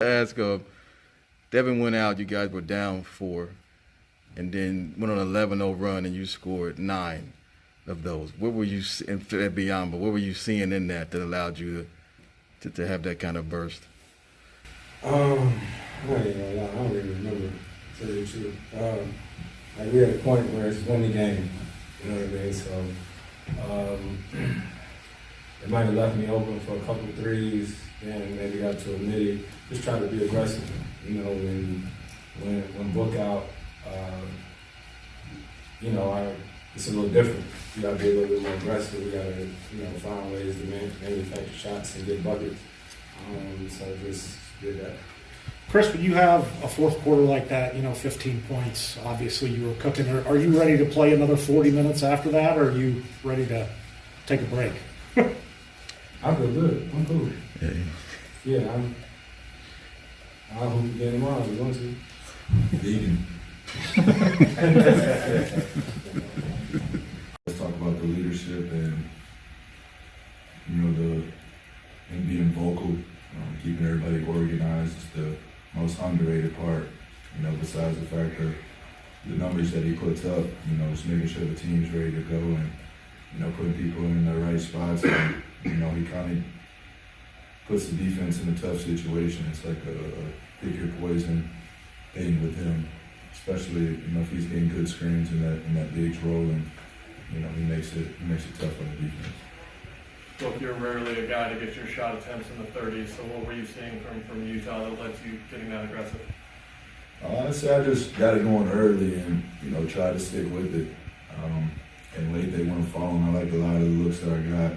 Ask, Devin went out, you guys were down 4, and then went on an 11-0 run, and you scored 9 of those. What were you and beyond? But what were you seeing in that allowed you to have that kind of burst? I don't really remember, to tell you the truth. Like we had a point where it's win the game, you know what I mean? So it might have left me open for a couple of threes, and maybe got to a midi. Just try to be aggressive, you know. When Book out, it's a little different. You got to be a little bit more aggressive. We got to, find ways to manufacture shots and get buckets. So just did that. Chris, when you have a fourth quarter like that, 15 points, obviously you were cooking. Are you ready to play another 40 minutes after that, or are you ready to take a break? I feel good. I'm cool. Yeah. I'll hoop again tomorrow if you want to. Vegan. Let's talk about the leadership and and being vocal, keeping everybody organized is the most underrated part. Besides the fact that the numbers that he puts up, just making sure the team's ready to go and putting people in the right spots. And, he kind of puts the defense in a tough situation. It's like a pick your poison thing with him, especially if he's getting good screens in that big role, and he makes it tough on the defense. Look, you're rarely a guy to get your shot attempts in the 30s. So what were you seeing from Utah that led to you getting that aggressive? Honestly, I just got it going early and tried to stick with it. And late they weren't falling. I like a lot of the looks that I got.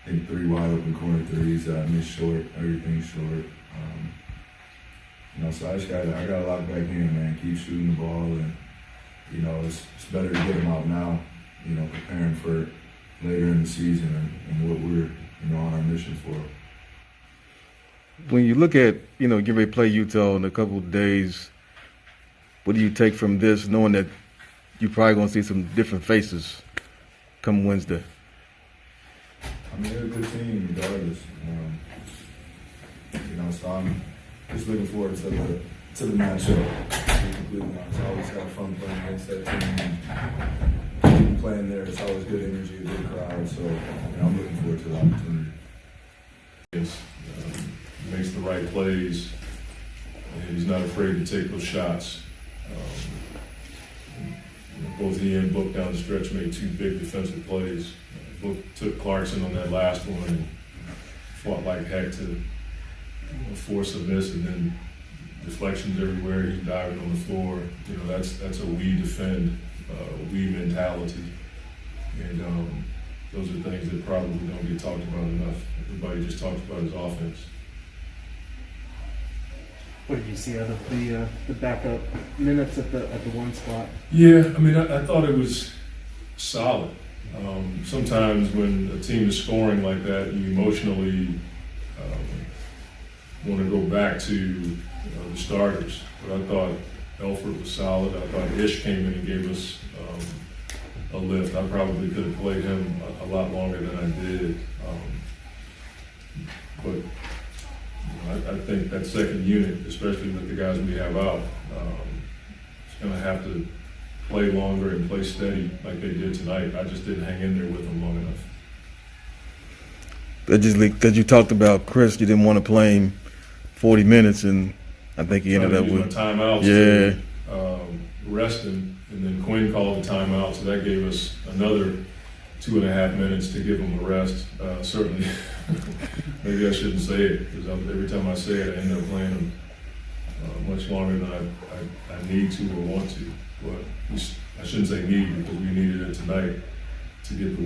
I think 3 wide open corner threes that I missed short, everything short. So I got to lock back in, man. Keep shooting the ball, and it's better to get them out now. Preparing for later in the season and what we're on our mission for. When you look at get ready to play Utah in a couple of days, what do you take from this, knowing that you're probably going to see some different faces come Wednesday? I mean, they're a good team regardless. So I'm just looking forward to the matchup. To be completely honest, I always have fun playing against that team. And playing there, it's always good energy, a good crowd. So I'm looking forward to the opportunity. He makes the right plays, and he's not afraid to take those shots. Both he and Book down the stretch made 2 big defensive plays. Book took Clarkson on that last one and fought like heck to force a miss, and then deflections everywhere. He's diving on the floor. That's a we defend, we mentality, and those are things that probably don't get talked about enough. Everybody just talks about his offense. What did you see out of the backup minutes at the one spot? Yeah, I mean, I thought it was solid. Sometimes when a team is scoring like that, you emotionally want to go back to the starters. But I thought Elford was solid. I thought Ish came in and gave us a lift. I probably could have played him a lot longer than I did. But I think that second unit, especially with the guys we have out, is going to have to play longer and play steady like they did tonight. I just didn't hang in there with them long enough. That you talked about, Chris, you didn't want to play him 40 minutes, and I think he ended up with timeouts. Yeah. To rest him, and then Quinn called the timeout, so that gave us another 2.5 minutes to give him a rest. Certainly, maybe I shouldn't say it, because every time I say it, I end up playing him much longer than I need to or want to. But I shouldn't say need, because we needed it tonight to get the